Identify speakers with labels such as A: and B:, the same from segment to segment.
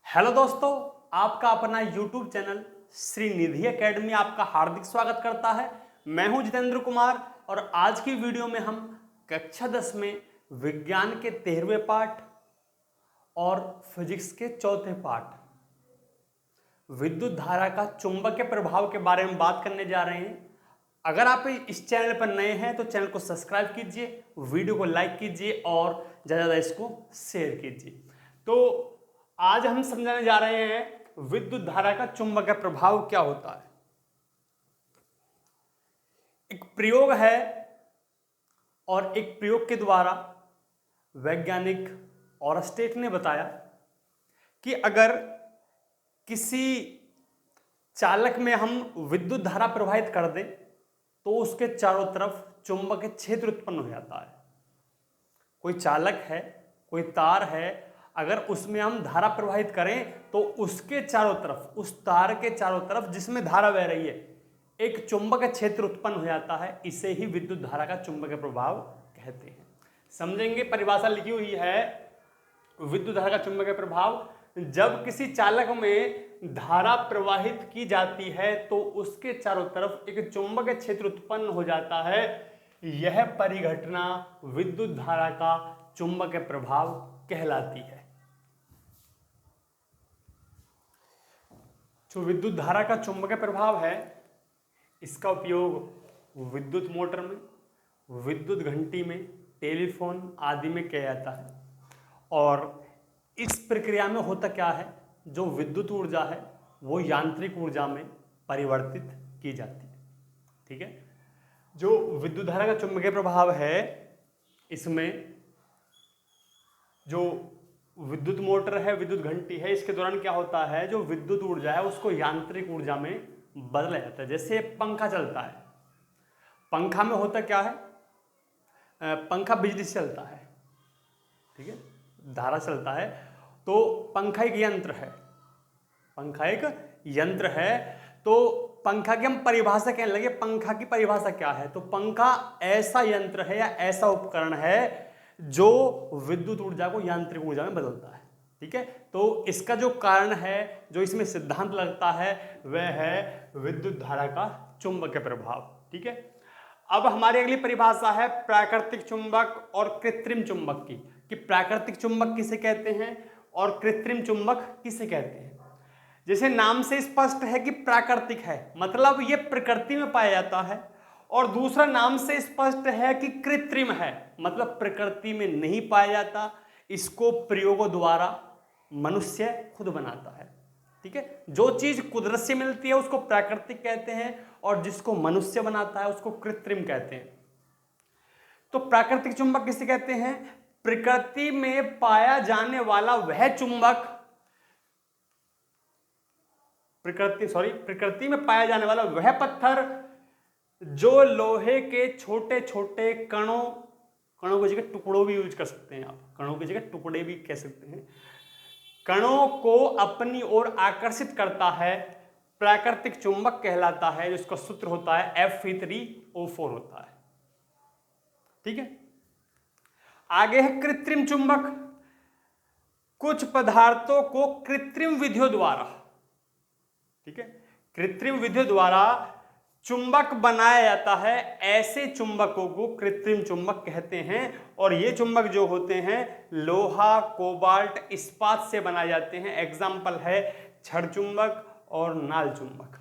A: Hello दोस्तों, आपका अपना YouTube चैनल श्री निधि एकेडमी आपका हार्दिक स्वागत करता है। मैं हूं जितेंद्र कुमार और आज की वीडियो में हम कक्षा 10 में विज्ञान के 13वें पाठ और फिजिक्स के चौथे पाठ विद्युत धारा का चुंबकीय प्रभाव के बारे में बात करने जा रहे हैं। अगर आप इस चैनल पर नए हैं तो चैनल को सब्सक्राइब कीजिए, वीडियो को लाइक कीजिए और ज़्यादा ज़्यादा इसको शेयर कीजिए। तो आज हम समझाने जा रहे हैं विद्युत धारा का चुंबकीय प्रभाव क्या होता है। एक प्रयोग है और एक प्रयोग के द्वारा वैज्ञानिक ऑरस्टेट ने बताया कि अगर किसी चालक में हम विद्युत धारा प्रवाहित कर दें तो उसके चारों तरफ चुंबकीय क्षेत्र उत्पन्न हो जाता है। कोई चालक है, कोई तार है, अगर उसमें हम धारा प्रवाहित करें तो उसके चारों तरफ, उस तार के चारों तरफ जिसमें धारा बह रही है, एक चुंबकीय क्षेत्र उत्पन्न हो जाता है। इसे ही विद्युत धारा का चुंबकीय प्रभाव कहते हैं। समझेंगे, परिभाषा लिखी हुई है विद्युत धारा का चुंबकीय प्रभाव। जब किसी चालक में धारा प्रवाहित की जाती है तो उसके चारों तरफ एक चुंबकीय क्षेत्र उत्पन्न हो जाता है। यह परिघटना विद्युत धारा का चुंबकीय प्रभाव कहलाती है। जो विद्युत धारा का चुंबकीय प्रभाव है, इसका उपयोग विद्युत मोटर में, विद्युत घंटी में, टेलीफोन आदि में किया जाता है। और इस प्रक्रिया में होता क्या है, जो विद्युत ऊर्जा है वो यांत्रिक ऊर्जा में परिवर्तित की जाती है। ठीक है, जो विद्युत धारा का चुंबकीय प्रभाव है, इसमें जो विद्युत मोटर है, विद्युत घंटी है, इसके दौरान क्या होता है, जो विद्युत ऊर्जा है उसको यांत्रिक ऊर्जा में बदला जाता है। जैसे पंखा चलता है, पंखा में होता क्या है, पंखा बिजली से चलता है, ठीक है, धारा चलता है। तो पंखा एक यंत्र है, पंखा एक यंत्र है। तो पंखा की हम परिभाषा कहने लगे, पंखा की परिभाषा क्या है, तो पंखा ऐसा यंत्र है या ऐसा उपकरण है जो विद्युत ऊर्जा को यांत्रिक ऊर्जा में बदलता है। ठीक है, तो इसका जो कारण है, जो इसमें सिद्धांत लगता है, वह है विद्युत धारा का चुंबकीय प्रभाव। ठीक है, अब हमारी अगली परिभाषा है प्राकृतिक चुंबक और कृत्रिम चुंबक की, कि प्राकृतिक चुंबक किसे कहते हैं और कृत्रिम चुंबक किसे कहते हैं। जैसे नाम से स्पष्ट है कि प्राकृतिक है, मतलब ये प्रकृति में पाया जाता है, और दूसरा नाम से स्पष्ट है कि कृत्रिम है, मतलब प्रकृति में नहीं पाया जाता, इसको प्रयोगों द्वारा मनुष्य खुद बनाता है। ठीक है, जो चीज कुदरत से मिलती है उसको प्राकृतिक कहते हैं और जिसको मनुष्य बनाता है उसको कृत्रिम कहते हैं। तो प्राकृतिक चुंबक किसे कहते हैं, प्रकृति में पाया जाने वाला वह चुंबक, प्रकृति में पाया जाने वाला वह पत्थर जो लोहे के छोटे छोटे कणों की जगह टुकड़ों भी यूज कर सकते हैं आप, कणों की जगह टुकड़े भी कह सकते हैं, कणों को अपनी ओर आकर्षित करता है, प्राकृतिक चुंबक कहलाता है, जिसका सूत्र होता है Fe3O4 होता है। ठीक है, आगे है कृत्रिम चुंबक। कुछ पदार्थों को कृत्रिम विधियों द्वारा, ठीक है, कृत्रिम विधियों द्वारा चुंबक बनाया जाता है, ऐसे चुंबकों को कृत्रिम चुंबक कहते हैं। और ये चुंबक जो होते हैं लोहा, कोबाल्ट, इस्पात से बनाए जाते हैं। एग्जाम्पल है छड़ चुंबक और नाल चुंबक।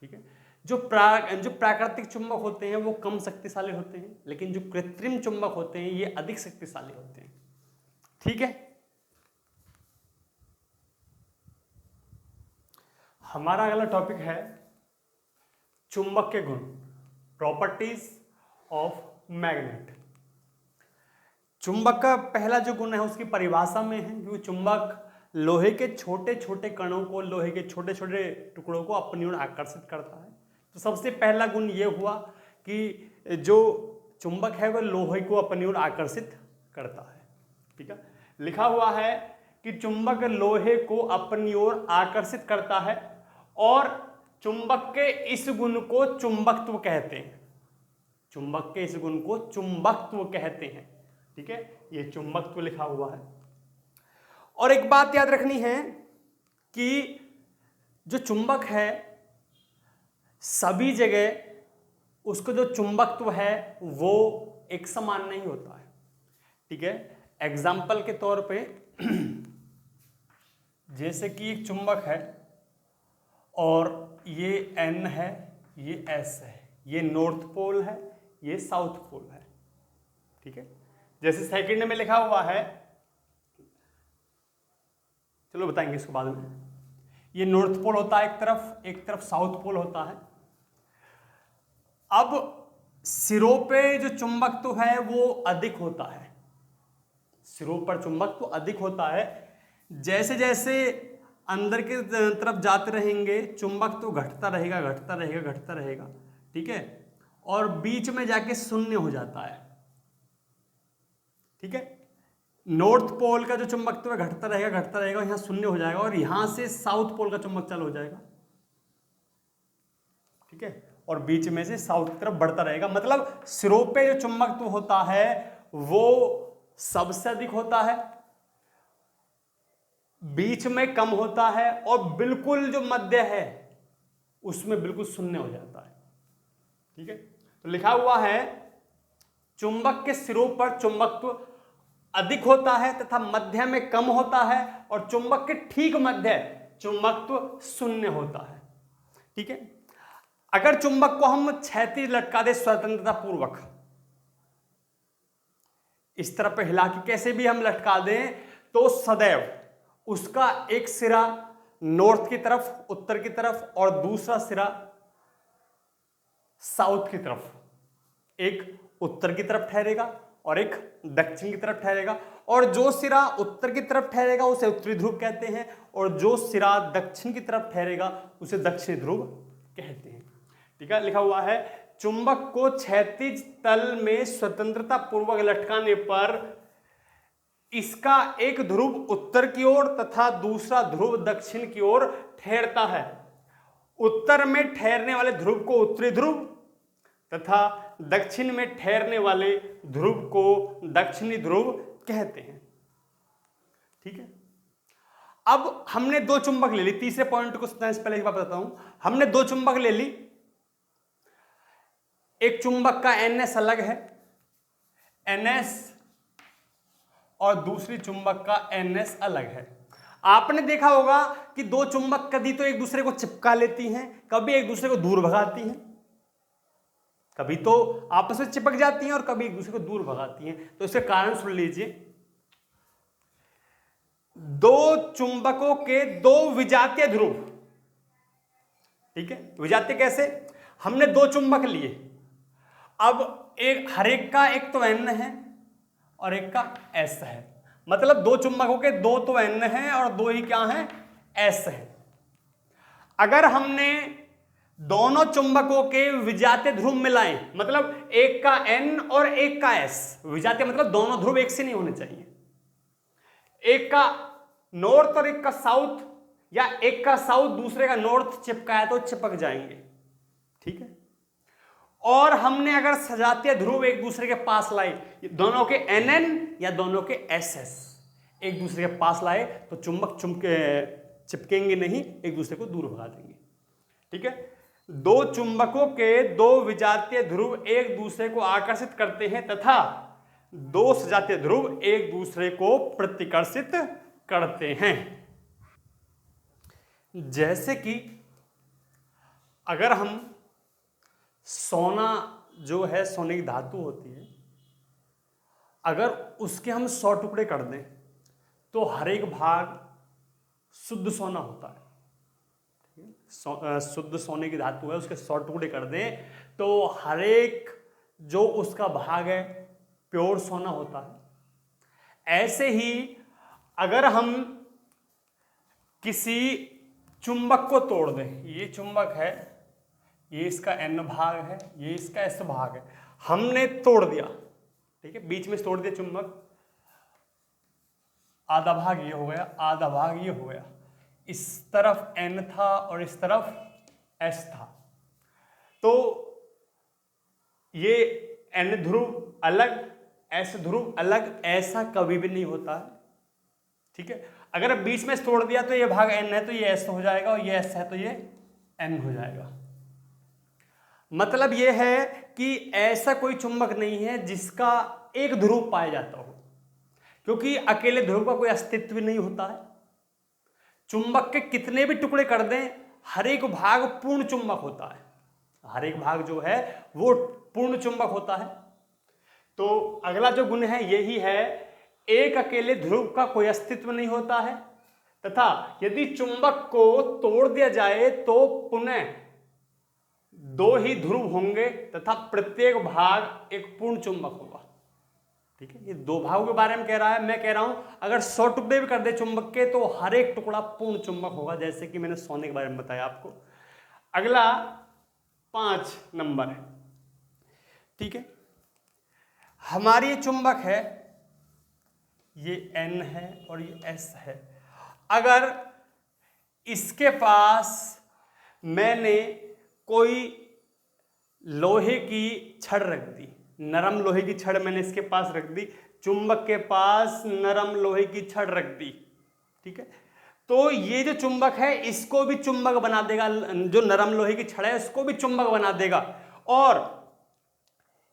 A: ठीक है, जो प्राकृतिक चुंबक होते हैं वो कम शक्तिशाली होते हैं, लेकिन जो कृत्रिम चुंबक होते हैं ये अधिक शक्तिशाली होते हैं। ठीक है, हमारा अगला टॉपिक है चुंबक के गुण, प्रॉपर्टीज ऑफ मैग्नेट। चुंबक का पहला जो गुण है उसकी परिभाषा में है, क्योंकि चुंबक लोहे के छोटे छोटे कणों को, लोहे के छोटे छोटे टुकड़ों को अपनी ओर आकर्षित करता है। तो सबसे पहला गुण ये हुआ कि जो चुंबक है वह लोहे को अपनी ओर आकर्षित करता है। ठीक है, लिखा हुआ है कि चुंबक लोहे को अपनी ओर आकर्षित करता है और चुंबक के इस गुण को चुंबकत्व कहते हैं। चुंबक के इस गुण को चुंबकत्व कहते हैं। ठीक है, ये चुंबकत्व लिखा हुआ है। और एक बात याद रखनी है कि जो चुंबक है सभी जगह उसका जो चुंबकत्व है वो एक समान नहीं होता है। ठीक है, एग्जाम्पल के तौर पे जैसे कि एक चुंबक है और ये N है, ये S है, ये नॉर्थ पोल है, ये साउथ पोल है। ठीक है, जैसे सेकंड में लिखा हुआ है, चलो बताएंगे इसको बाद में। ये नॉर्थ पोल होता है एक तरफ साउथ पोल होता है। अब सिरों पे जो चुंबकत्व है वो अधिक होता है, सिरों पर चुंबकत्व अधिक होता है। जैसे जैसे अंदर की तरफ जाते रहेंगे चुंबक तो घटता रहेगा घटता रहेगा घटता रहेगा। ठीक है, और बीच में जाके शून्य हो जाता है। ठीक है, नॉर्थ पोल का जो चुंबक तो घटता रहेगा, यहां शून्य हो जाएगा और यहां से साउथ पोल का चुंबक चालू हो जाएगा। ठीक है, और बीच में से साउथ की तरफ बढ़ता रहेगा। मतलब सिरों पे जो चुंबक तो होता है वो सबसे अधिक होता है, बीच में कम होता है और बिल्कुल जो मध्य है उसमें बिल्कुल शून्य हो जाता है। ठीक है, तो लिखा हुआ है चुंबक के सिरों पर चुंबकत्व अधिक होता है तथा मध्य में कम होता है और चुंबक के ठीक मध्य चुंबकत्व शून्य होता है। ठीक है, अगर चुंबक को हम क्षैतिज लटका दे स्वतंत्रता पूर्वक, इस तरह पे हिला के कैसे भी हम लटका दें तो सदैव उसका एक सिरा नॉर्थ की तरफ उत्तर की तरफ और दूसरा सिरा साउथ की तरफ, एक उत्तर की तरफ ठहरेगा और एक दक्षिण की तरफ ठहरेगा। और जो सिरा उत्तर की तरफ ठहरेगा उसे उत्तरी ध्रुव कहते हैं और जो सिरा दक्षिण की तरफ ठहरेगा उसे दक्षिणी ध्रुव कहते हैं। ठीक है, लिखा हुआ है चुंबक को क्षैतिज तल में स्वतंत्रता पूर्वक लटकाने पर इसका एक ध्रुव उत्तर की ओर तथा दूसरा ध्रुव दक्षिण की ओर ठहरता है। उत्तर में ठहरने वाले ध्रुव को उत्तरी ध्रुव तथा दक्षिण में ठहरने वाले ध्रुव को दक्षिणी ध्रुव कहते हैं। ठीक है, अब हमने दो चुंबक ले ली, तीसरे पॉइंट को पहले एक बार बताता हूं। हमने दो चुंबक ले ली, एक चुंबक का NS अलग है NS और दूसरी चुंबक का NS अलग है। आपने देखा होगा कि दो चुंबक कभी तो एक दूसरे को चिपका लेती हैं, कभी एक दूसरे को दूर भगाती हैं, कभी तो आपस में चिपक जाती हैं और कभी एक दूसरे को दूर भगाती हैं। तो इसके कारण सुन लीजिए, दो चुंबकों के दो विजातीय ध्रुव। ठीक है, विजातीय कैसे? हमने दो चुंबक लिए, अब एक हर एक का एक तो N है और एक का S है, मतलब दो चुंबकों के दो तो N है और दो ही क्या है S है। अगर हमने दोनों चुंबकों के विजातीय ध्रुव मिलाएं, मतलब एक का N और एक का S, विजातीय मतलब दोनों ध्रुव एक से नहीं होने चाहिए, एक का नॉर्थ और एक का साउथ या एक का साउथ दूसरे का नॉर्थ चिपकाया तो चिपक जाएंगे। ठीक है, और हमने अगर सजातीय ध्रुव एक दूसरे के पास लाए, दोनों के NN या दोनों के SS एक दूसरे के पास लाए तो चुंबक चिपकेंगे नहीं, एक दूसरे को दूर भगा देंगे। ठीक है, दो चुंबकों के दो विजातीय ध्रुव एक दूसरे को आकर्षित करते हैं तथा दो सजातीय ध्रुव एक दूसरे को प्रतिकर्षित करते हैं। जैसे कि अगर हम सोना जो है, सोने की धातु होती है, अगर उसके हम 100 टुकड़े कर दें तो हर एक भाग शुद्ध सोना होता है। शुद्ध सोने की धातु है, उसके 100 टुकड़े कर दें तो हर एक जो उसका भाग है प्योर सोना होता है। ऐसे ही अगर हम किसी चुंबक को तोड़ दें, ये चुंबक है, ये इसका N भाग है, ये इसका S भाग है, हमने तोड़ दिया, ठीक है, बीच में तोड़ दिया चुंबक, आधा भाग ये हो गया, आधा भाग ये हो गया, इस तरफ N था और इस तरफ S था, तो ये N ध्रुव अलग S ध्रुव अलग, ऐसा कभी भी नहीं होता है। ठीक है, अगर बीच में तोड़ दिया तो ये भाग n है तो ये s हो जाएगा, और ये s है तो ये n हो जाएगा। मतलब ये है कि ऐसा कोई चुंबक नहीं है जिसका एक ध्रुव पाया जाता हो, क्योंकि अकेले ध्रुव का कोई अस्तित्व नहीं होता है। चुंबक के कितने भी टुकड़े कर दें, हर एक भाग पूर्ण चुंबक होता है, हर एक भाग जो है वो पूर्ण चुंबक होता है। तो अगला जो गुण है यही है, एक अकेले ध्रुव का कोई अस्तित्व नहीं होता है, तथा यदि चुंबक को तोड़ दिया जाए तो पुनः दो ही ध्रुव होंगे तथा प्रत्येक भाग एक पूर्ण चुंबक होगा। ठीक है, ये दो भागों के बारे में कह रहा है। मैं कह रहा हूं अगर 100 टुकड़े भी कर दे चुंबक के तो हर एक टुकड़ा पूर्ण चुंबक होगा, जैसे कि मैंने सोने के बारे में बताया आपको। अगला 5 नंबर है। ठीक है, हमारी ये चुंबक है, ये N है और ये S है। अगर इसके पास मैंने कोई लोहे की छड़ रख दी, नरम लोहे की छड़ मैंने इसके पास रख दी, चुंबक के पास नरम लोहे की छड़ रख दी, ठीक है, तो ये जो चुंबक है इसको भी चुंबक बना देगा, जो नरम लोहे की छड़ है इसको भी चुंबक बना देगा। और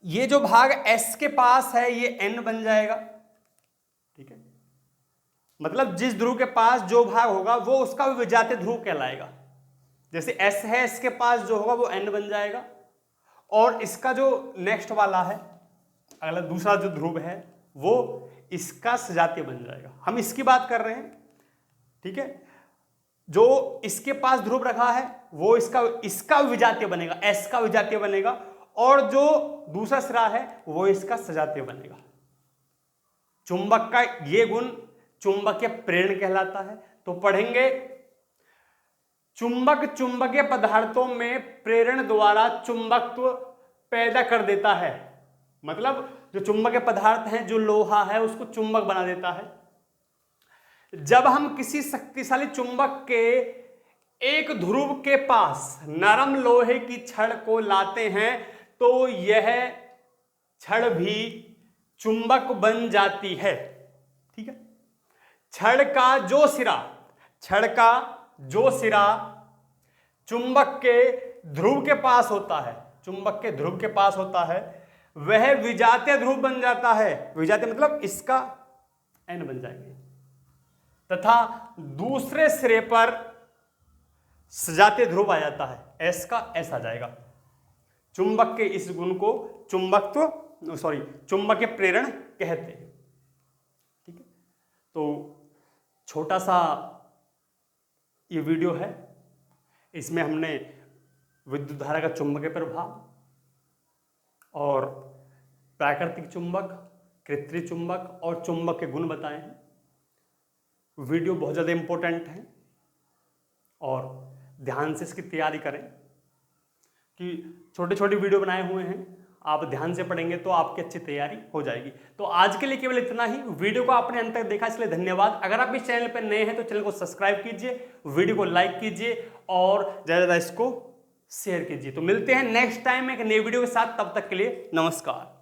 A: ये जो भाग S के पास है ये N बन जाएगा। ठीक है, मतलब जिस ध्रुव के पास जो भाग होगा वो उसका विजातीय ध्रुव कहलाएगा। जैसे S है, इसके पास जो होगा वो N बन जाएगा, और इसका जो नेक्स्ट वाला है, अगला दूसरा जो ध्रुव है वो इसका सजातीय बन जाएगा। हम इसकी बात कर रहे हैं। ठीक है, जो इसके पास ध्रुव रखा है वो इसका विजातीय बनेगा, S का विजातीय बनेगा, और जो दूसरा सिरा है वो इसका सजातीय बनेगा। चुंबक का ये गुण चुंबकीय प्रेरण कहलाता है। तो पढ़ेंगे, चुंबक चुंबकीय पदार्थों में प्रेरण द्वारा चुंबकत्व पैदा कर देता है। मतलब जो चुंबकीय पदार्थ है, जो लोहा है उसको चुंबक बना देता है। जब हम किसी शक्तिशाली चुंबक के एक ध्रुव के पास नरम लोहे की छड़ को लाते हैं तो यह छड़ भी चुंबक बन जाती है। ठीक है, छड़ का जो सिरा चुंबक के ध्रुव के पास होता है, चुंबक के ध्रुव के पास होता है, वह विजातीय ध्रुव बन जाता है। विजातीय मतलब इसका N बन जाएंगे, तथा दूसरे सिरे पर सजातीय ध्रुव आ जाता है, S का S आ जाएगा। चुंबक के इस गुण को चुंबकीय प्रेरण कहते हैं। ठीक है, तो छोटा सा ये वीडियो है, इसमें हमने विद्युत धारा का चुंबकीय प्रभाव और प्राकृतिक चुंबक, कृत्रिम चुंबक और चुंबक के गुण बताए हैं। वीडियो बहुत ज़्यादा इंपॉर्टेंट है और ध्यान से इसकी तैयारी करें, कि छोटे छोटे वीडियो बनाए हुए हैं, आप ध्यान से पढ़ेंगे तो आपकी अच्छी तैयारी हो जाएगी। तो आज के लिए केवल इतना ही। वीडियो को आपने अंत तक देखा इसलिए धन्यवाद। अगर आप इस चैनल पर नए हैं तो चैनल को सब्सक्राइब कीजिए, वीडियो को लाइक कीजिए और ज़्यादा इसको शेयर कीजिए। तो मिलते हैं नेक्स्ट टाइम एक नई वीडियो के साथ, तब तक के लिए नमस्कार।